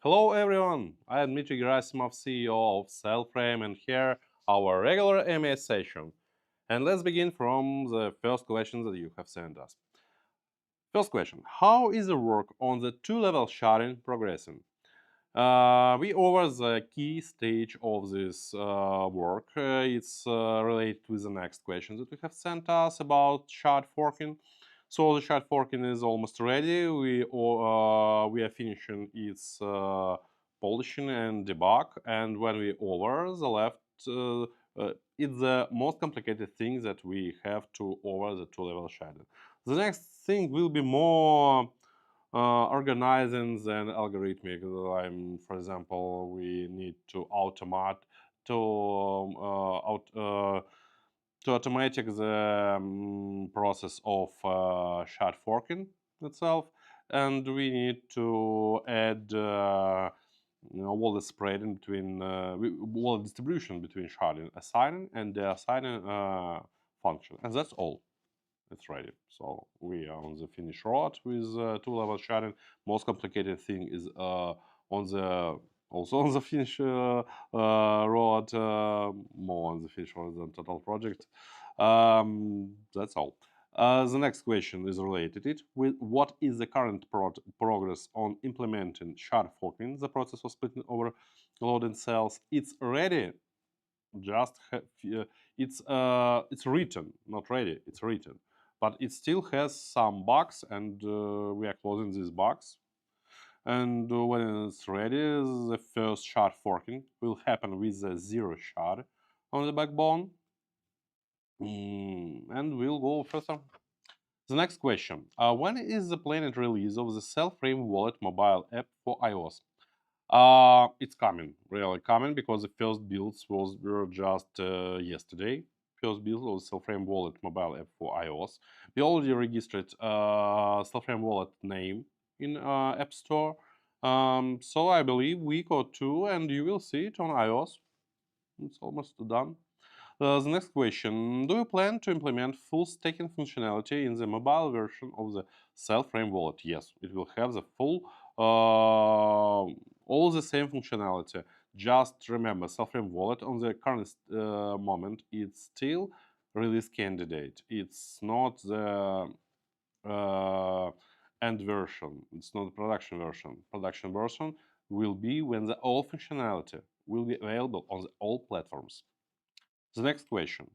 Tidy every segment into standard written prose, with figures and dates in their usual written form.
Hello everyone, I am Dmitry Gerasimov, CEO of Cellframe, and here our regular AMA session. And let's begin from the first question that you have sent us. First question, how is the work on the two-level sharding progressing? We over the key stage of this work. It's related with the next question that we have sent us about shard forking. So the shard forking is almost ready. We are finishing its polishing and debug. And when we over the left, it's the most complicated thing that we have to over the two-level sharding. The next thing will be more organizing than algorithmic. For example, we need to automate to automatic the process of shard forking itself, and we need to add wallet spreading between wallet distribution between sharding assigning and the assigning function, and that's all. It's ready. So we are on the finish road with two-level sharding. Most complicated thing is also on the finish road, more on the finish road than total project. That's all. The next question is related it with what is the current progress on implementing shard forking, the process of splitting overloading cells. It's ready. Just it's written, not ready. It's written, but it still has some bugs, and we are closing these bugs. And when it's ready, the first shard forking will happen with the zero shard on the backbone. And we'll go further. The next question: when is the planned release of the Cellframe Wallet mobile app for iOS? It's coming, really coming, because the first builds were just yesterday. First build of Cellframe Wallet mobile app for iOS. We already registered Cellframe Wallet name in App Store. So I believe week or two, and you will see it on iOS. It's almost done. The next question: do you plan to implement full staking functionality in the mobile version of the Cellframe Wallet? Yes, it will have the full, all the same functionality. Just remember, Cellframe Wallet on the current moment, it's still release candidate. It's not the end version. It's not the production version. Production version will be when the all functionality will be available on the all platforms. The next question: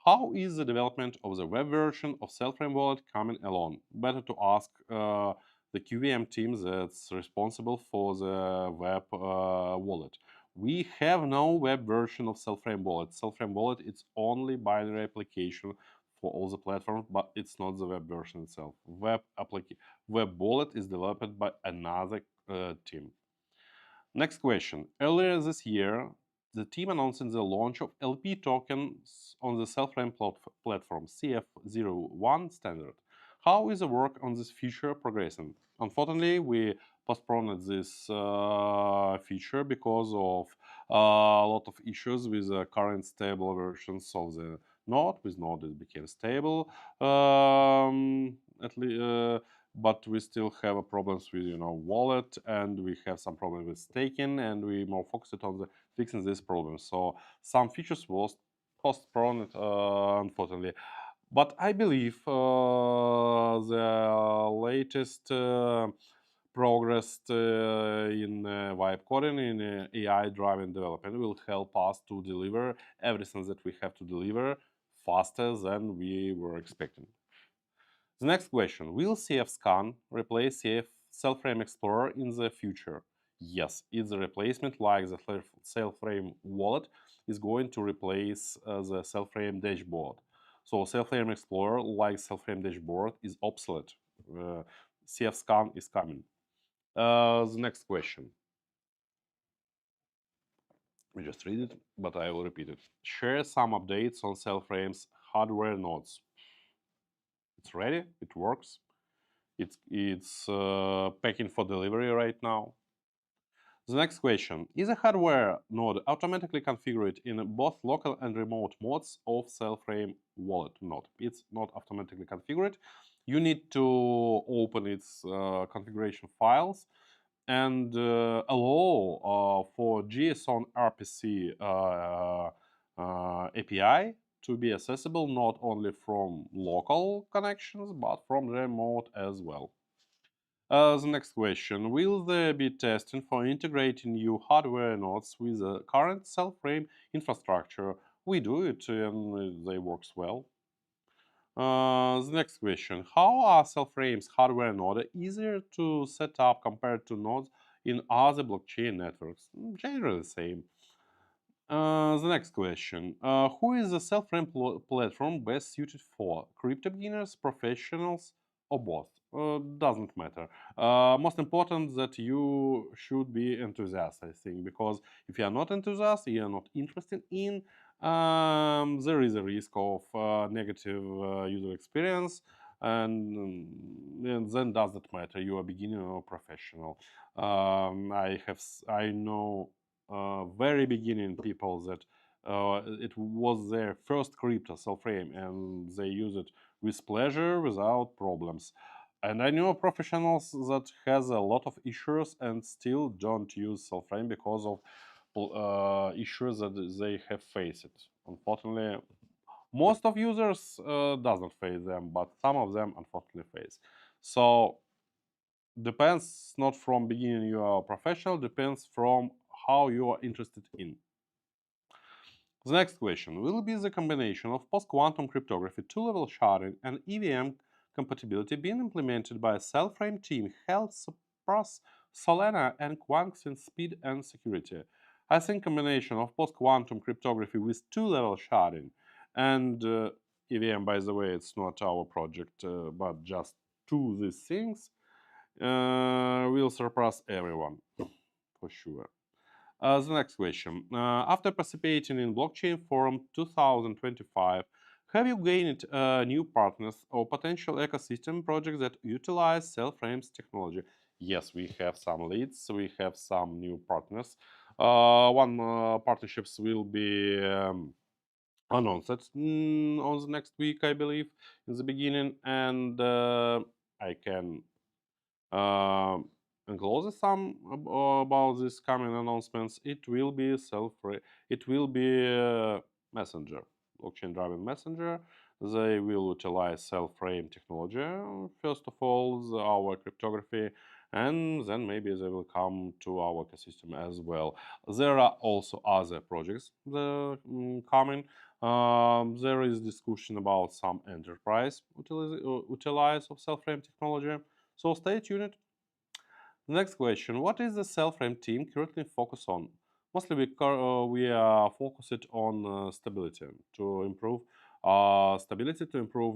how is the development of the web version of Cellframe Wallet coming along? Better to ask the QEVM team that's responsible for the web wallet. We have no web version of Cellframe Wallet. Cellframe Wallet it's only binary application for all the platforms, but it's not the web version itself. Web wallet is developed by another team. Next question: earlier this year, the team announcing the launch of LP tokens on the Cellframe platform CF01 standard. How is the work on this feature progressing? Unfortunately, we postponed this feature because of a lot of issues with the current stable versions of the Node. With Node, it became stable. But we still have problems with wallet, and we have some problems with staking, and we more focused on the fixing this problem. So some features was postponed, unfortunately. But I believe the latest progress in vibe coding, in AI-driven development, will help us to deliver everything that we have to deliver faster than we were expecting. The next question: will CFScan replace Cellframe Explorer in the future? Yes, it's a replacement like the Cellframe Wallet is going to replace the Cellframe Dashboard. So Cellframe Explorer, like Cellframe Dashboard, is obsolete. CFScan is coming. The next question. We just read it, but I will repeat it. Share some updates on Cellframe's hardware nodes. It's ready, it works. It's packing for delivery right now. The next question: is a hardware node automatically configured in both local and remote modes of Cellframe Wallet node? It's not automatically configured. You need to open its configuration files and allow for JSON RPC API to be accessible not only from local connections but from remote as well. The next question, will there be testing for integrating new hardware nodes with the current Cellframe infrastructure? We do it and they works well. The next question, how are Cellframe's hardware node easier to set up compared to nodes in other blockchain networks? Generally the same. The next question, who is the Cellframe platform best suited for? Crypto beginners, professionals, or both? Doesn't matter. Most important that you should be enthusiast, I think, because if you are not enthusiast, you are not interested in, there is a risk of negative user experience, and then doesn't matter you are beginner or professional. I know very beginning people that it was their first crypto Cellframe and they use it with pleasure without problems. And I know professionals that has a lot of issues and still don't use Cellframe because of issues that they have faced. Unfortunately, most of users doesn't face them, but some of them unfortunately face. So depends not from beginning you are a professional, depends from how you are interested in. The next question, will be the combination of post-quantum cryptography, two-level sharding, and EVM compatibility being implemented by a Cellframe team help surpass Solana and QUANX in speed and security? I think combination of post-quantum cryptography with two-level sharding and EVM, by the way, it's not our project, but just two these things, will surpass everyone, for sure. The next question. After participating in Blockchain Forum 2025, have you gained new partners or potential ecosystem projects that utilize Cellframe's technology? Yes, we have some leads, we have some new partners. One partnerships will be announced on the next week, I believe, in the beginning, and I can enclose some about these coming announcements. It will be it will be messenger, blockchain-driven messenger. They will utilize Cellframe technology, first of all, our cryptography, and then maybe they will come to our ecosystem as well. There are also other projects coming. There is discussion about some enterprise utilize of Cellframe technology. So stay tuned. The next question, what is the Cellframe team currently focused on? Mostly we are focused on stability to improve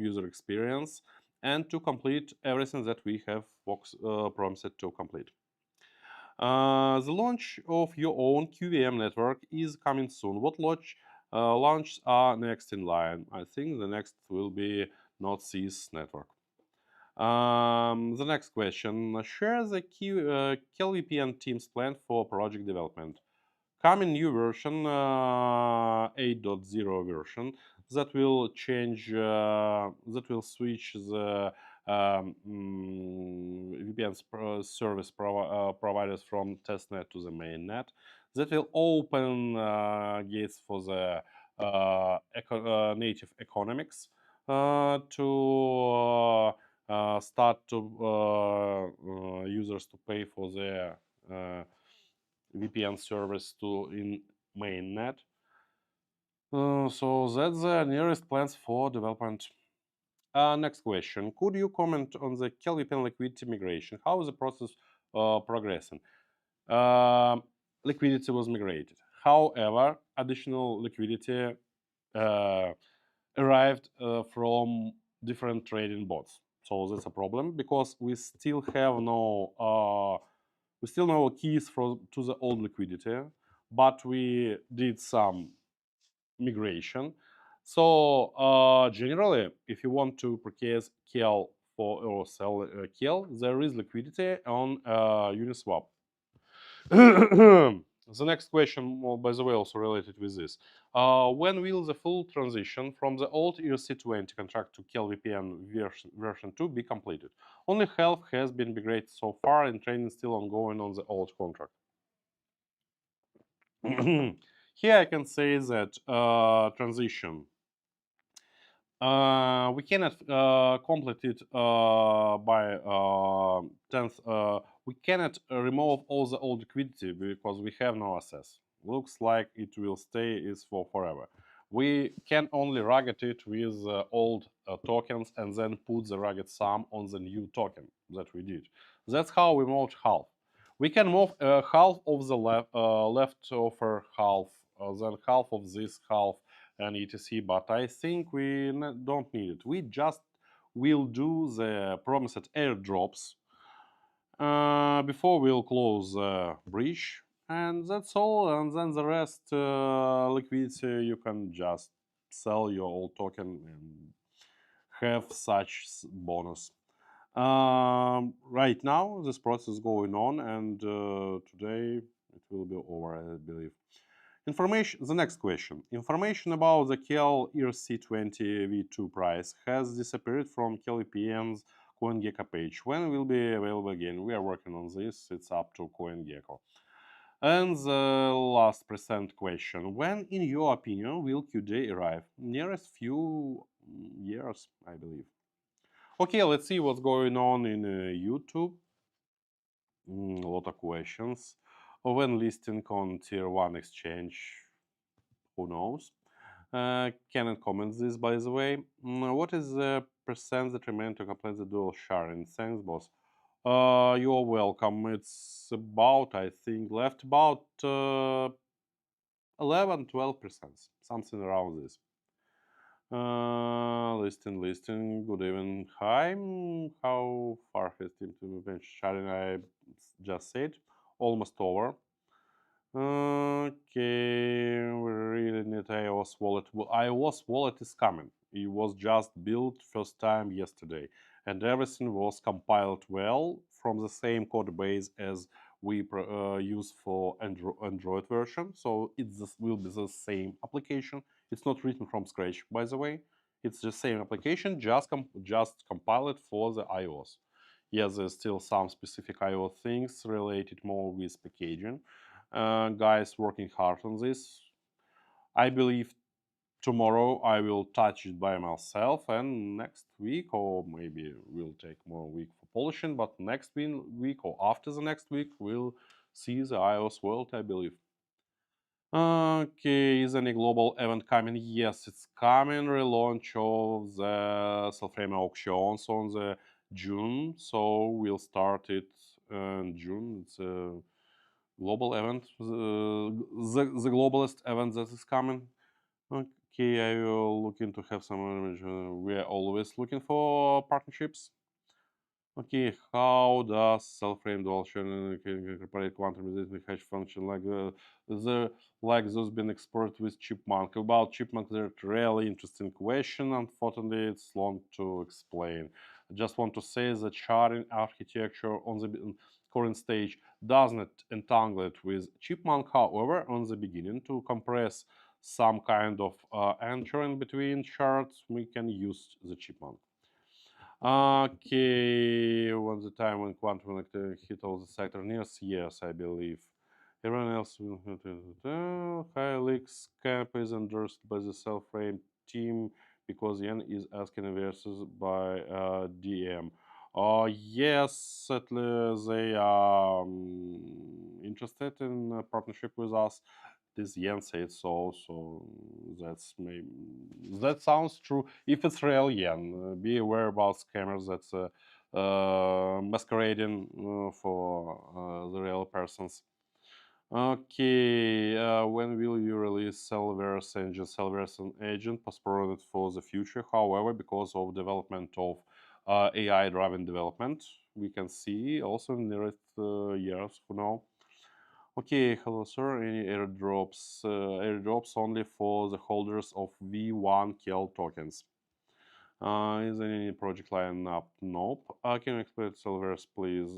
user experience, and to complete everything that we have promised to complete. The launch of your own QEVM network is coming soon. What launches are next in line? I think the next will be Node.sys network. The next question, share the KelVPN team's plan for project development. Coming new version, 8.0 version, that will change, that will switch the VPN service providers from testnet to the mainnet. That will open gates for the native economics to start to users to pay for their VPN service in mainnet. So that's the nearest plans for development. Next question. Could you comment on the KelVPN liquidity migration? How is the process progressing? Liquidity was migrated. However, additional liquidity arrived from different trading bots. So that's a problem because we still have no keys to the old liquidity, but we did some migration. So generally, if you want to purchase Kel or sell Kel, there is liquidity on Uniswap. The next question, well, by the way, also related with this. When will the full transition from the old ERC20 contract to KelVPN version 2 be completed? Only half has been migrated so far, and training still ongoing on the old contract. Here I can say that transition we cannot complete it by 10th. We cannot remove all the old liquidity because we have no access. Looks like it will stay is for forever. We can only rugged it with old tokens and then put the rugged sum on the new token that we did. That's how we moved half. We can move half of the leftover half, then half of this half, and etc. But I think we don't need it. We just will do the promised airdrops before we'll close the bridge, and that's all. And then the rest liquidity you can just sell your old token and have such bonus. Right now this process is going on, and today it will be over, I believe. Information. The next question. Information about the Kel ERC20 V2 price has disappeared from KelVPN's CoinGecko page. When will be available again? We are working on this. It's up to CoinGecko. And the last present question. When, in your opinion, will Q-Day arrive? Nearest few years, I believe. Okay, let's see what's going on in YouTube. A lot of questions. When listing on tier 1 exchange, who knows? Cannot comment this, by the way. What is the percent that remain to complete the dual sharing? Thanks, boss. You're welcome. It's about, I think, left about 11-12%, something around this. Listing. Good evening. Hi. How far has team to bench sharing? I just said almost over. Okay, we really need iOS wallet. Well, iOS wallet is coming. It was just built first time yesterday, and everything was compiled well from the same code base as we use for Android version. So it will be the same application. It's not written from scratch, by the way. It's the same application, just compiled for the iOS. Yes, there's still some specific iOS things related more with packaging. Guys working hard on this. I believe tomorrow I will touch it by myself, and next week, or maybe we'll take more week for polishing, but next week or after the next week we'll see the iOS world, I believe. Okay, is any global event coming? Yes, it's coming. Relaunch of the Cellframe auctions on the June, so we'll start it in June. It's a global event, the globalist event that is coming. Okay, I will looking to have some. We are always looking for partnerships. Okay, how does Cellframe dual-channel incorporate quantum resistant hash function like those been explored with Chipmunk? About Chipmunk, there's a really interesting question. Unfortunately, it's long to explain. I just want to say that sharding architecture on the current stage does not entangle it with Chipmunk. However, on the beginning, to compress some kind of anchoring between shards, we can use the Chipmunk. Okay, was the time when quantum hit all the sector news? Yes, I believe. Everyone else will Helix camp is endorsed by the Cellframe team because Yen is asking versus by DM. Yes, at least they are interested in a partnership with us. This Yen said so, so that sounds true. If it's real Yen, be aware about scammers that's masquerading for the real persons. Okay, when will you release Cellverse engine? Cellverse agent postponed for the future. However, because of development of AI-driven development, we can see also in the nearest years. Who know? Okay, hello sir. Any airdrops? Airdrops only for the holders of V1 Kel tokens. Is there any project line up? Nope. Can you explain Cellverse, please?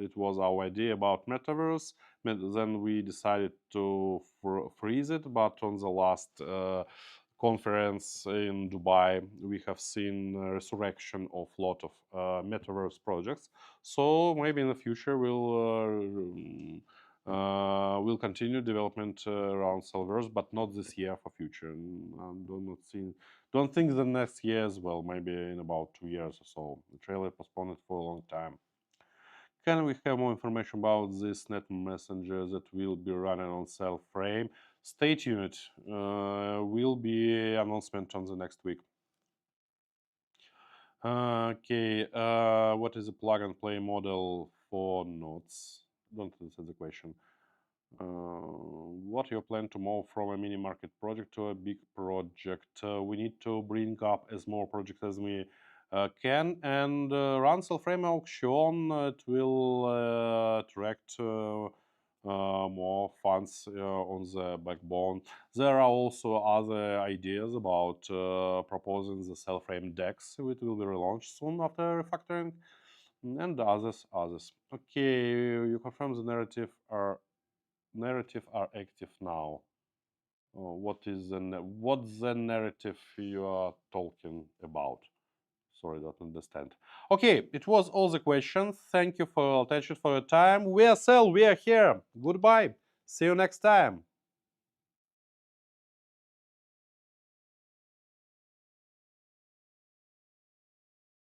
It was our idea about Metaverse. Then we decided to freeze it, but on the last conference in Dubai, we have seen a resurrection of a lot of Metaverse projects. So maybe in the future we'll continue development around Cellverse, but not this year, for future. Don't think the next year as well, maybe in about 2 years or so. The trailer postponed for a long time. Can we have more information about this net messenger that will be running on Cellframe? Stay tuned. Will be announcement on the next week. Okay, what is the plug and play model for nodes? Don't answer the question. What your plan to move from a mini market project to a big project? We need to bring up as more projects as we can and run Cellframe auction. It will attract more funds on the backbone. There are also other ideas about proposing the Cellframe DEX, which will be relaunched soon after refactoring, and others. Okay, you confirm the narrative are active now. What's the narrative you are talking about? Sorry, don't understand. Okay, it was all the questions. Thank you for your attention, for your time. We are Cell, we are here. Goodbye. See you next time.